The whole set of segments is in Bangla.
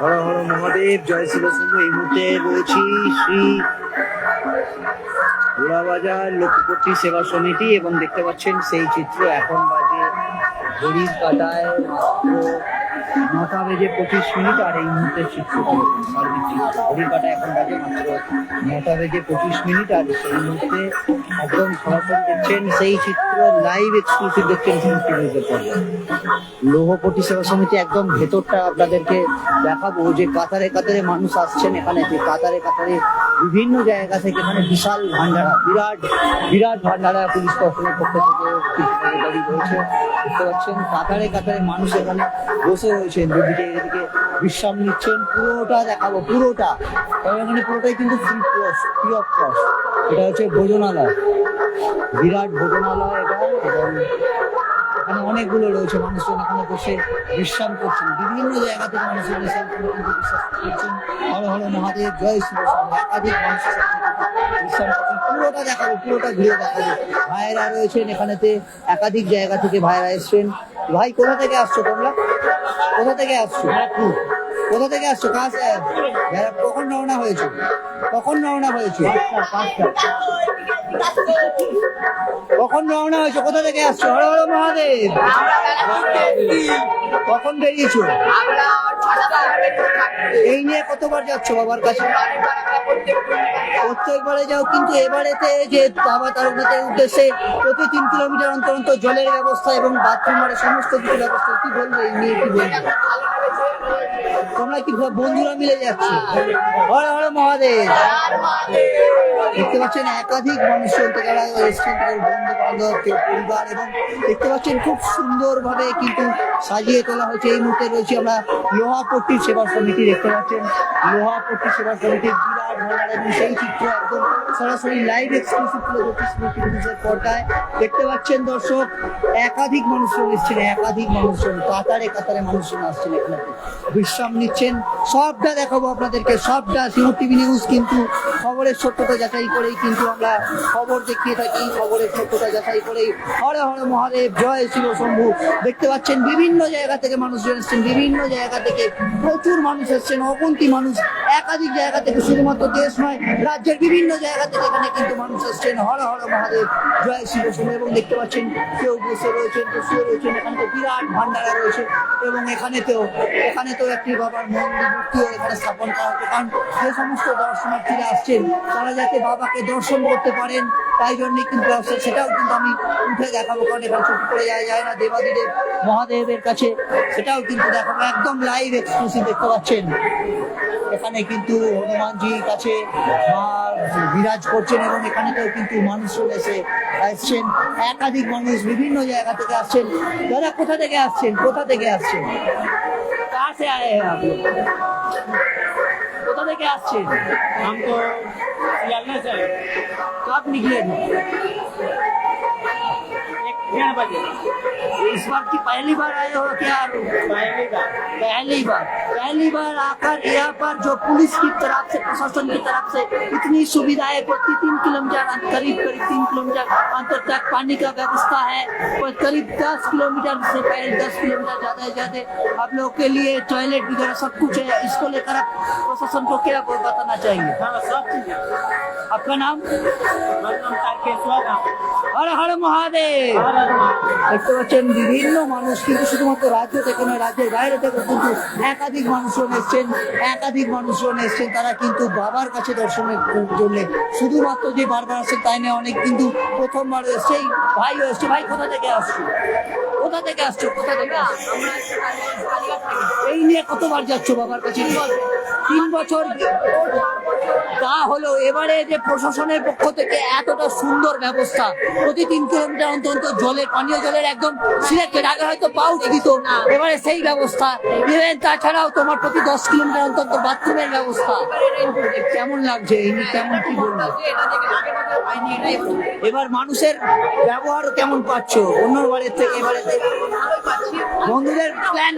হর হর মহাদেব, জয় শিবশম্ভু। এই মুহূর্তে রয়েছি শ্রী ঘোড়াবাজার লোকপট্টি সেবা সমিতি এবং দেখতে পাচ্ছেন সেই চিত্র। এখন বাজে ঘড়ির কাঁটায় মাত্র 9:25 আর এই মুহূর্তে চিত্রটা দেখুন, সার্বিক চিত্র। ঘড়ির কাঁটায় এখন বাজে মাত্র 9:25 আর সেই মুহূর্তে একদম সরাসরি দেখছেন সেই চিত্র, লাইভ এক্সক্লুসিভ দেখছেন সমস্ত নিউজের পর্দায়। লৌহপট্টি সেবা সমিতি একদম ভেতরটা আপনাদেরকে দেখাবো, যে কাতারে কাতারে মানুষ আসছেন এখানে, যে কাতারে কাতারে বিভিন্ন জায়গা থেকে, মানে বিশাল ভান্ডারা, বিরাট বিরাট ভান্ডারা পুলিশ প্রশাসনের পক্ষ থেকে দাঁড়িয়ে রয়েছে। দেখতে পাচ্ছেন কাতারে কাতারে মানুষ এখানে বসে রয়েছেন, দুদিকে এদিকে বিশ্রাম নিচ্ছেন। পুরোটা দেখাবো, পুরোটা। তবে এখানে পুরোটাই কিন্তু ফ্রি অফ কস্ট। এটা হচ্ছে ভোজনালয়, বিরাট ভোজনালয় এটা। এবং এখানে অনেকগুলো রয়েছে, মানুষজন এখানে বসে বিশ্রাম করছেন। বিভিন্ন জায়গা থেকে মানুষজন এসে কিন্তু বিশ্বাস করছেন। হর হর মহাদেব, জয় শিবশম্ভু। একাধিক মানুষ বিশ্রাম করছেন। পুরোটা দেখাবো, পুরোটা ঘুরে দেখাবো। ভাইয়েরা রয়েছেন এখানেতে, একাধিক জায়গা থেকে ভাইয়েরা এসছেন। ভাই কোথা থেকে আসছো তোমরা? কোথা থেকে আসছো? কোথা থেকে আসছো? কখন রওনা হয়েছো? কখন রওনা হয়েছো? কখন রওনা হয়েছো? কোথা থেকে আসছো? হর হর মহাদেব। কখন বেরিয়েছো? এই নিয়ে কতবার যাচ্ছ বাবার কাছে? প্রত্যেকবারে যাও, কিন্তু এবারেতে যে বাবা তারকনাথের উদ্দেশ্যে প্রতি 3 কিলোমিটার অন্তর অন্তর জলের ব্যবস্থা এবং বাথরুমের সমস্ত কিছু ব্যবস্থা, কি বলবো এই নিয়ে? কি বলবো, তোমরা কি বন্ধুরা মিলে যাচ্ছে? হর হর মহাদেব। দেখতে পাচ্ছেন একাধিক মানুষজন থেকে এসছেন, বন্ধু বান্ধব, পরিবার, এবং দেখতে পাচ্ছেন খুব সুন্দর ভাবে কিন্তু সাজিয়ে তোলা হয়েছে। এই মুহূর্তে রয়েছে আমরা লোহাপট্টি সেবা সমিতি। দেখতে পাচ্ছেন লোহাপট্টি সেবা সমিতির বিরাট ভান্ডার, এবং সেই চিত্র একদম সরাসরি লাইভ এক্সক্লুসিভ পর্দায় দেখতে পাচ্ছেন দর্শক। একাধিক মানুষজন এসছেন, একাধিক মানুষজন, কাতারে কাতারে মানুষজন আসছেন এখানে, বিশ্রাম নিচ্ছেন। সবটা দেখাবো আপনাদেরকে, সবটা। সিমুর টিভি নিউজ কিন্তু খবরের সত্যতা যাচাই করেই কিন্তু আমরা খবর দেখিয়ে থাকি, খবরের সত্যতা যাচাই করেই। হর হর মহাদেব, জয় শিবশম্ভু। দেখতে পাচ্ছেন বিভিন্ন জায়গা থেকে মানুষজন এসছেন, বিভিন্ন জায়গা থেকে প্রচুর মানুষ এসছেন, অগন্তি মানুষ, একাধিক জায়গা থেকে, শুধুমাত্র দেশ নয় রাজ্যের বিভিন্ন জায়গা থেকে এখানে কিন্তু মানুষ এসছেন। হর হর মহাদেব, জয় শিবশম্ভু। এবং দেখতে পাচ্ছেন কেউ বসে রয়েছেন, কেউ শুয়ে রয়েছেন। এখানে তো বিরাট ভান্ডারা রয়েছে, এবং এখানেতেও একটি বাবার মূর্তিও এখানে স্থাপন করা হচ্ছে। কারণ যে সমস্ত দর্শনার্থীরা আসছেন তারা যাতে বাবাকে দর্শন করতে পারেন, তাই জন্যই কিন্তু আসছে। সেটাও কিন্তু আমি উঠে দেখাবো, কারণ এখানে ছুটি করে যায় না দেবাদিদেব মহাদেবের কাছে। সেটাও কিন্তু দেখাবো, একদম লাইভ এক্সক্লুসিভ। দেখতে পাচ্ছেন এখানে কিন্তু হনুমানজির কাছে মা বিরাজ করছেন, এবং এখানেতেও কিন্তু মানুষজন এসছেন। একাধিক মানুষ বিভিন্ন জায়গা থেকে আসছেন। দাদা কোথা থেকে আসছেন? কোথা থেকে আসছেন? कहाँ से आए हैं आप लोग? कोथा থেকে আসছেন? हम तो सियालदह से आए। कब निकले थे? 1:30 बजे। इस बार की पहली बार आए हो क्या? पहली बार आकर यहाँ पर जो पुलिस की तरफ से, प्रशासन की तरफ से इतनी सुविधाएं, प्रति 3 किलोमीटर करीब 3 किलोमीटर अंतर तक पानी का व्यवस्था है, और करीब 10 किलोमीटर से पहले 10 किलोमीटर ज्यादा आप लोगों के लिए टॉयलेट वगैरह सब कुछ है। इसको लेकर आप प्रशासन को क्या बताना चाहिए? हाँ, सब चीज है। आपका नाम? मेरा नाम तारकेश्वर है। हर हर महादेव। দেখতে পাচ্ছেন বিভিন্ন মানুষ, কিন্তু শুধুমাত্র রাজ্য থেকে নয়, রাজ্যের বাইরে থেকে কিন্তু একাধিক মানুষজন এসছেন। তারা কিন্তু বাবার কাছে দর্শনের জন্য, শুধুমাত্র যে বারবার আসছেন তাই নয়, অনেক কিন্তু প্রথমবার এসছে। ভাইও এসছে। ভাই কোথা থেকে আসছো? কোথা থেকে আসছো? এই নিয়ে কতবার যাচ্ছ বাবার কাছে? 3 বছর। তা হলো এবারে যে প্রশাসনের পক্ষ থেকে এতটা সুন্দর ব্যবস্থা, প্রতি 3 কিলোমিটার অন্তর অন্তর জলের, পানীয় জলের একদম সিলেক্টেড, আগে হয়তো পাউচ দিত, এবারে সেই ব্যবস্থা। তাছাড়াও তোমার প্রতি 10 কিলোমিটার অন্তর অন্তর বাথরুমের ব্যবস্থা। কেমন লাগছে? কেমন, কি বলবো? এবার মানুষের ব্যবহারও কেমন পাচ্ছ অন্যবারের থেকে? এবারে বন্ধুদের প্ল্যান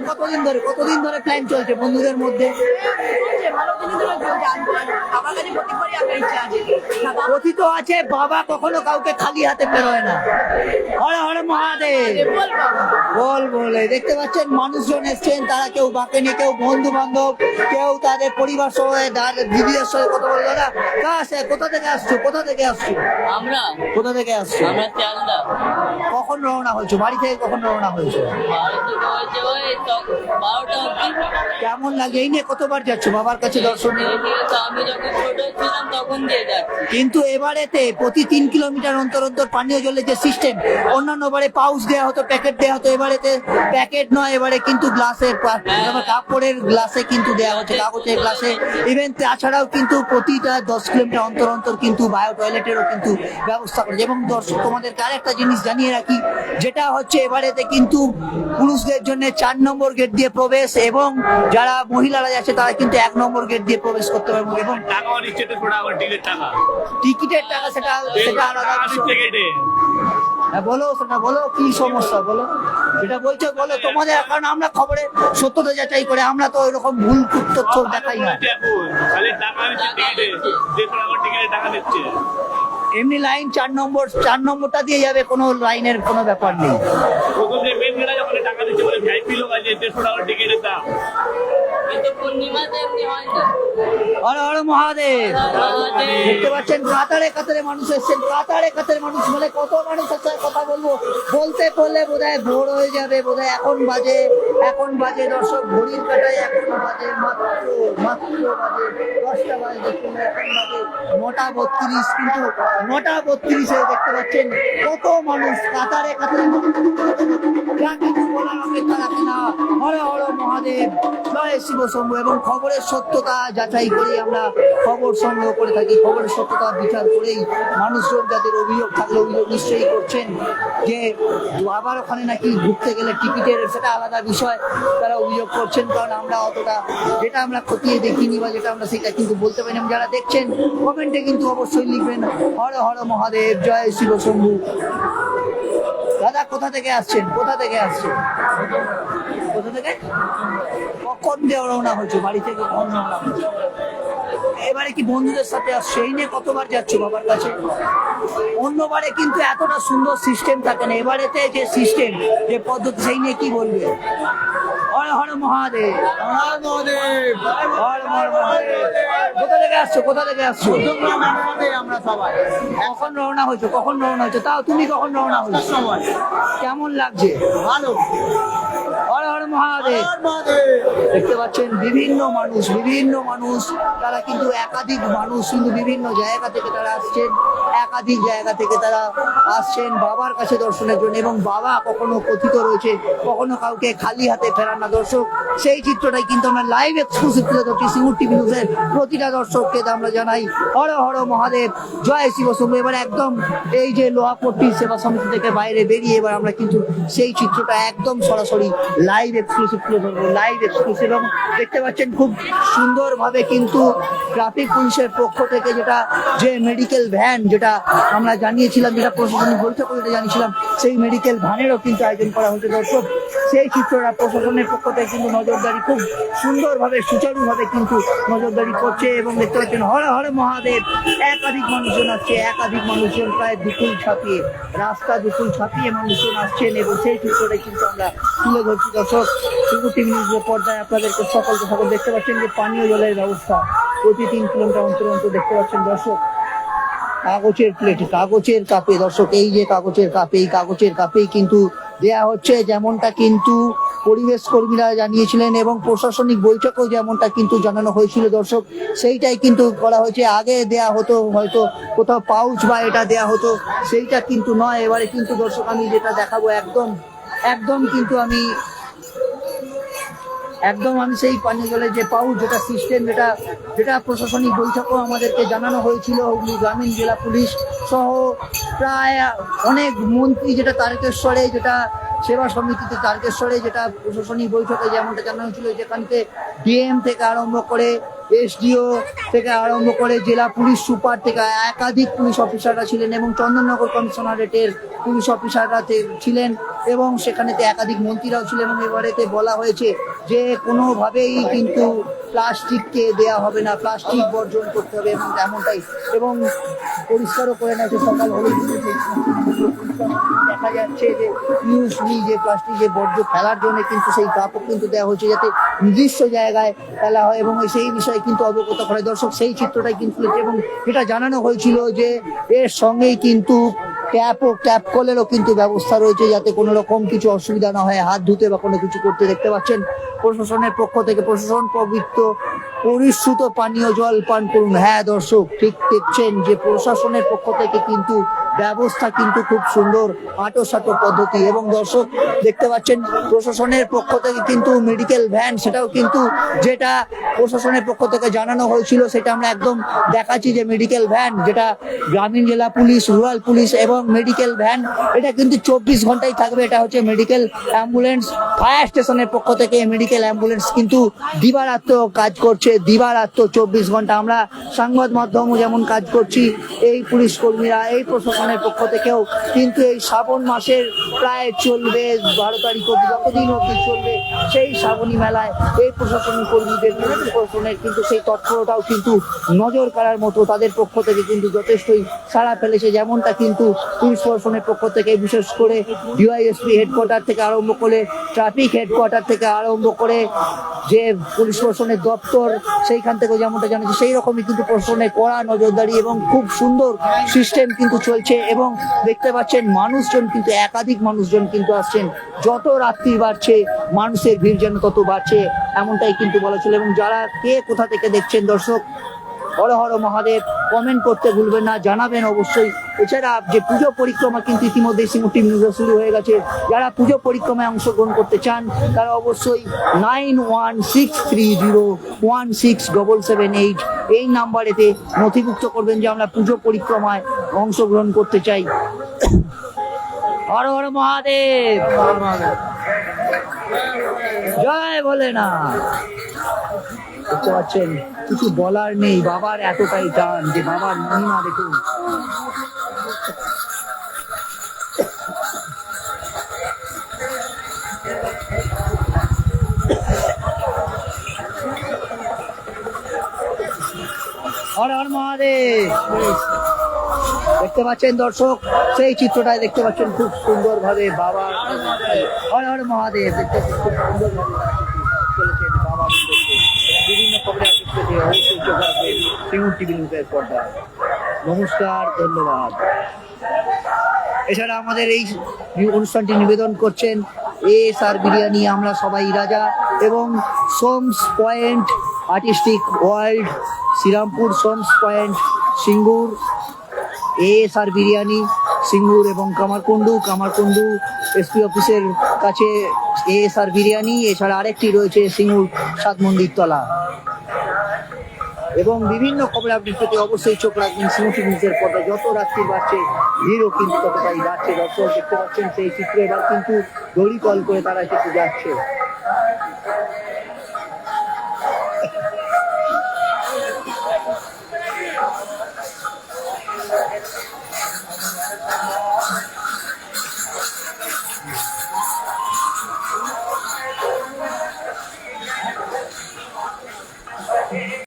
কতদিন ধরে প্ল্যান চলছে বন্ধুদের মধ্যে? কথিত আছে বাবা কখনো কাউকে খালি হাতে বেরোয় না। হরে হরে মহাদেব বলে দেখতে পাচ্ছেন মানুষজন এসছেন, তারা কেউ বাঁকেনি, কেউ বন্ধু বান্ধব, কেউ তাদের পরিবার সহ দিদিদের সঙ্গে কথা বলে। দাদা কোথা থেকে আসছো? আমরা কোথা থেকে আসছো? আমরা চালদা কখন রওনা হয়েছো? বাড়ি থেকে কখন রওনা হয়েছো? বাড়িতে হয়েছে ওই 12টা অব্দি। কেমন লাগে? এই নিয়ে কতবার যাচ্ছ বাবার কাছে দর্শনে? এদিকে তো আমি যখন ছোট ছিলাম তখন দিয়ে যাচ্ছি। কিন্তু এবারেতে প্রতি 3 কিলোমিটার অন্তর অন্তর পানীয় জলের যে সিস্টেম, অন্যান্য বারে পাউচ দেওয়া হতো, প্যাকেট দেওয়া হতো, এবারেতে প্যাকেট নয়, এবারে কিন্তু গ্লাসের কাপড়ের গ্লাসে কিন্তু দেওয়া হচ্ছে, কাগজের গ্লাসে। ইভেন তাছাড়াও কিন্তু প্রতিটা 10 কিলোমিটার অন্তর অন্তর কিন্তু বায়ো টয়লেটেরও কিন্তু ব্যবস্থা করেছে। এবং দর্শক তোমাদেরকে আরেকটা জিনিস জানিয়ে রাখি, যেটা হচ্ছে এবারেতে কিন্তু পুরুষদের জন্য 4 নম্বর গেট দিয়ে প্রবেশ, এবং যারা মহিলারা যাচ্ছে তারা কিন্তু 1 নম্বর গেট দিয়ে প্রবেশ করতে পারবে। এবং টাকাও নিচ্ছে তো ছোট আবার টিকিটের টাকা সেটা আলাদা বিষয়। হ্যাঁ বলো কি সমস্যা বলো, যেটা বলছো বলো তোমাদের, কারণ আমরা খবরে সত্যতা যাচাই করে, আমরা তো এরকম ভুল তথ্য দেখাই না। খালি টাকা নিচ্ছে টিকিটে টাকা নিচ্ছে। এমনি লাইন 4 নম্বরটা দিয়ে যাবে, কোনো লাইনের কোনো ব্যাপার নেই। টাকা দিচ্ছে বলে ভিআইপি লোক আছে 150 টাকা টিকিটের দাম। কিন্তু পূর্ণিমাতে এমনি হয় না। হর হর মহাদেব। দেখতে পাচ্ছেন কাতারে মানুষ এসছেন, কাতারে মানুষ, মানে কত মানুষ আছে কথা বলতে বললে বোধহয় ভোর হয়ে যাবে। বোধহয় এখন বাজে দর্শক ঘড়ির কাটায় এখন বাজে মাত্র বাজে 10টা বাজে, দেখুন এখন বাজে 9:32। কিন্তু 9:32 দেখতে পাচ্ছেন কত মানুষ কাতারে যা কিছু বলার অপেক্ষা রাখে না। হর হর মহাদেব, জয় শিব শম্ভু। এবং খবরের সত্যতা যাচাই করে আমরা খবর সংগ্রহ করে থাকি, খবরের সত্যতা বিচার করেই মানুষজন যাদের অভিযোগ থাকলে অভিযোগ নিশ্চয়ই করছেন যে আবার ওখানে নাকি ঘুরতে গেলে টিকিটের সেটা আলাদা বিষয়, তারা অভিযোগ করছেন। কারণ আমরা অতটা যেটা আমরা খতিয়ে দেখিনি বা যেটা আমরা সেটা কিন্তু বলতে পারি না। যারা দেখছেন কমেন্টে কিন্তু অবশ্যই লিখবেন হর হর মহাদেব, জয় শিব শম্ভু। দাদা কোথা থেকে আসছেন? কোথা থেকে? কখন রওনা হয়েছে বাড়ি থেকে? কখন রওনা হয়েছে? এবারে কি বন্ধুদের সাথে আসছে? এই নিয়ে কতবার যাচ্ছ বাবার কাছে? অন্যবারে কিন্তু এতটা সুন্দর সিস্টেম থাকে না, এবারেতে যে সিস্টেম, যে পদ্ধতি, সেই নিয়ে কি বলবে? হর হর মহাদেব, হর মহাদেব, হর হর মহাদেব। কোথা থেকে আসছো? আমরা সবাই। কখন রওনা হয়েছে? তাও তুমি কখন রওনা হয়েছো? সময় কেমন লাগছে? ভালো। হর হর মহাদেব। দেখতে পাচ্ছেন বিভিন্ন মানুষ, তারা কিন্তু একাধিক মানুষ কিন্তু বিভিন্ন জায়গা থেকে তারা আসছেন বাবার কাছে দর্শনের জন্য। এবং বাবা কখনো কথিত রয়েছে কখনো কাউকে খালি হাতে ফেরান না। দর্শক সেই চিত্রটাই কিন্তু আমরা লাইভ এক্সক্লুসিভ তুলে ধরছি সিঙ্গুর টিভি নিউজের প্রতিটা দর্শককে আমরা জানাই হর হর মহাদেব, জয় শিব শম্ভু। এবার একদম এই যে লোহাপট্টি সেবা সমিতি থেকে বাইরে বেরিয়ে এবার আমরা কিন্তু সেই চিত্রটা একদম সরাসরি লাইভ এক্সক্লুসিভ তুলে ধরবো, লাইভ এক্সক্লুসিভ। এবং দেখতে পাচ্ছেন খুব সুন্দরভাবে কিন্তু ট্রাফিক পুলিশের পক্ষ থেকে যে মেডিকেল ভ্যান, যেটা আমরা জানিয়েছিলাম, যেটা প্রশাসনিক বৈঠক করে জানিয়েছিলাম, সেই মেডিকেল ভ্যানেরও কিন্তু আয়োজন করা হয়েছে। দর্শক সেই চিত্রটা প্রশাসনের পক্ষ থেকে কিন্তু নজরদারি খুব সুন্দরভাবে সুচারুভাবে কিন্তু নজরদারি করছে। এবং দেখতে পাচ্ছেন হর হর মহাদেব, একাধিক মানুষজন আসছে, প্রায় রাস্তা দুকুল ছাপিয়ে মানুষজন আসছেন। এবং সেই চিত্রটাই কিন্তু আমরা তুলে ধরছি দর্শক সিঙ্গুর টিভি নিউজের পর্দায় আপনাদেরকে সকলকে দেখতে পাচ্ছেন যে পানীয় জলের ব্যবস্থা প্রতি 3 কিলোমিটার অন্তর দেখতে পাচ্ছেন দর্শক। কাগজের প্লেট, কাগজের কাপে দর্শক, এই যে কাগজের কাপে, এই কাগজের কাপেই কিন্তু দেয়া হচ্ছে, যেমনটা কিন্তু পরিবেশ কর্মীরা জানিয়েছিলেন এবং প্রশাসনিক বৈঠকেও যেমনটা কিন্তু জানানো হয়েছিল দর্শক, সেইটাই কিন্তু করা হয়েছে। আগে দেয়া হতো হয়তো কোথাও পাউচ বা এটা দেয়া হতো, সেইটা কিন্তু নয়। এবারে কিন্তু দর্শক আমি যেটা দেখাবো একদম কিন্তু আমি সেই পানীয় জলের যে পাউচ, যেটা সিস্টেম, যেটা প্রশাসনিক বৈঠকও আমাদেরকে জানানো হয়েছিল। হুগলি গ্রামীণ জেলা পুলিশ সহ প্রায় অনেক মন্ত্রী, যেটা তারকেশ্বরে, যেটা সেবা সমিতিতে তারকেশ্বরে, যেটা প্রশাসনিক বৈঠকে যেমনটা জানানো হয়েছিল, যেখানকে ডিএম থেকে আরম্ভ করে এসডিও থেকে আরম্ভ করে জেলা পুলিশ সুপার থেকে একাধিক পুলিশ অফিসাররা ছিলেন এবং চন্দননগর কমিশনারেটের পুলিশ অফিসাররা ছিলেন এবং সেখানেতে একাধিক মন্ত্রীরাও ছিলেন এবং এবারেতে বলা হয়েছে যে কোনোভাবেই কিন্তু প্লাস্টিককে দেয়া হবে না, প্লাস্টিক বর্জন করতে হবে এবং এমনটাই এবং পরিষ্কারও করে না যে সকাল হলে কিন্তু দেখা যাচ্ছে যে ইউজ যে প্লাস্টিক যে বর্জ্য ফেলার জন্য কিন্তু সেই কাপড় কিন্তু দেওয়া হচ্ছে যাতে নির্দিষ্ট জায়গায় ফেলা হয় এবং সেই বিষয়ে কিন্তু অবগত করে দর্শক সেই চিত্রটাই কিন্তু এবং এটা জানানো হয়েছিল যে এর সঙ্গেই কিন্তু ট্যাপ কলেরও কিন্তু ব্যবস্থা রয়েছে যাতে কোনো রকম কিছু অসুবিধা না হয় হাত ধুতে বা কোনো কিছু করতে। দেখতে পাচ্ছেন প্রশাসনের পক্ষ থেকে প্রশাসন পবিত্র পরিশ্রুত পানীয় জল পান করুন। হ্যাঁ দর্শক ঠিক দেখছেন যে প্রশাসনের পক্ষ থেকে কিন্তু ব্যবস্থা কিন্তু খুব সুন্দর আঁটো পদ্ধতি এবং দর্শক দেখতে পাচ্ছেন প্রশাসনের পক্ষ থেকে কিন্তু মেডিকেল ভ্যান সেটাও কিন্তু যেটা প্রশাসনের পক্ষ থেকে জানানো হয়েছিল সেটা আমরা একদম দেখাচ্ছি যে মেডিকেল ভ্যান যেটা গ্রামীণ জেলা পুলিশ, রুরাল পুলিশ এবং মেডিকেল ভ্যান এটা কিন্তু 24 ঘন্টাই থাকবে। এটা হচ্ছে মেডিকেল অ্যাম্বুলেন্স। ফায়ার স্টেশনের পক্ষ থেকে মেডিকেল অ্যাম্বুলেন্স কিন্তু দিবারাত্র কাজ করছে, দিবারাত্র 24 ঘন্টা। আমরা সংবাদ মাধ্যমও যেমন কাজ করছি, এই পুলিশ কর্মীরা এই প্রশাসনের পক্ষ থেকেও কিন্তু এই শ্রাবণ মাসের প্রায় চলবে 12 তারিখ অব্দি, যতদিন অব্দি চলবে সেই শ্রাবণী মেলায় এই প্রশাসনিক কর্মীদের প্রশাসনের কিন্তু সেই তৎপরতাও কিন্তু নজর কাড়ার মতো তাদের পক্ষ থেকে কিন্তু যথেষ্টই সাড়া ফেলেছে। যেমনটা কিন্তু পুলিশ প্রশাসনের পক্ষ থেকে বিশেষ করে ডিওয়াইএসপি হেডকোয়ার্টার থেকে আরম্ভ করে ট্রাফিক হেডকোয়ার্টার থেকে আরম্ভ করে যে পুলিশ প্রশাসনের দপ্তর সেইখান থেকে যেমনটা জানাচ্ছে সেই রকমই কিন্তু প্রশাসনের কড়া নজরদারি এবং খুব সুন্দর সিস্টেম কিন্তু চলছে এবং দেখতে পাচ্ছেন মানুষজন কিন্তু একাধিক মানুষজন কিন্তু আসছেন। যত রাত্রি বাড়ছে মানুষের ভিড় যেন তত বাড়ছে এমনটাই কিন্তু বলা ছিল। এবং যারা কে কোথা থেকে দেখছেন দর্শক হর হর মহাদেব কমেন্ট করতে ভুলবেন না, জানাবেন অবশ্যই। এছাড়া যে পুজো পরিক্রমা কিন্তু ইতিমধ্যে সিঙ্গুর টিম নিউজে শুরু হয়ে গেছে। যারা পুজো পরিক্রমায় অংশগ্রহণ করতে চান তারা অবশ্যই 9163016778 এই নাম্বারেতে নথিভুক্ত করবেন যে আমরা পুজো পরিক্রমায় অংশগ্রহণ করতে চাই। হর হর মহাদেব, জয় ভোলেনাথ। দেখতে পাচ্ছেন কিছু বলার নেই, বাবার এতটাই টান যে বাবার মহিমা দেখুন। হর হর মহাদেব। দেখতে পাচ্ছেন দর্শক সেই চিত্রটাই দেখতে পাচ্ছেন খুব সুন্দর ভাবে বাবা হর হর মহাদেব দেখতে খুব সুন্দর ভাবে চলেছেন বাবা বিভিন্ন খবরে অবশ্যই চোখ রাখবেন সিঙ্গুর টিভি নিউজের পর্দায়। নমস্কার, ধন্যবাদ। এছাড়া আমাদের এই অনুষ্ঠানটি নিবেদন করছেন এএসআর বিরিয়ানি, আমরা সবাই রাজা এবং সোমস point artistic world, Serampore সোমস point, Singur, ASR biryani Singur এবং কামারকুন্ডু এসপি অফিসের কাছে এএসআর বিরিয়ানি। এছাড়া আরেকটি রয়েছে সিঙ্গুর সাত মন্দির তলা। এবং বিভিন্ন খবর আপডেট পেতে অবশ্যই চোখ রাখবেন সিঙ্গুর নিউজের পর্দায়। যত রাত্রি বাড়ছে ভিড়ও কিন্তু ততটাই বাড়ছে। দর্শক দেখতে পাচ্ছেন সেই চিত্রে এবার কিন্তু দড়ি কল করে তারা কিন্তু যাচ্ছে।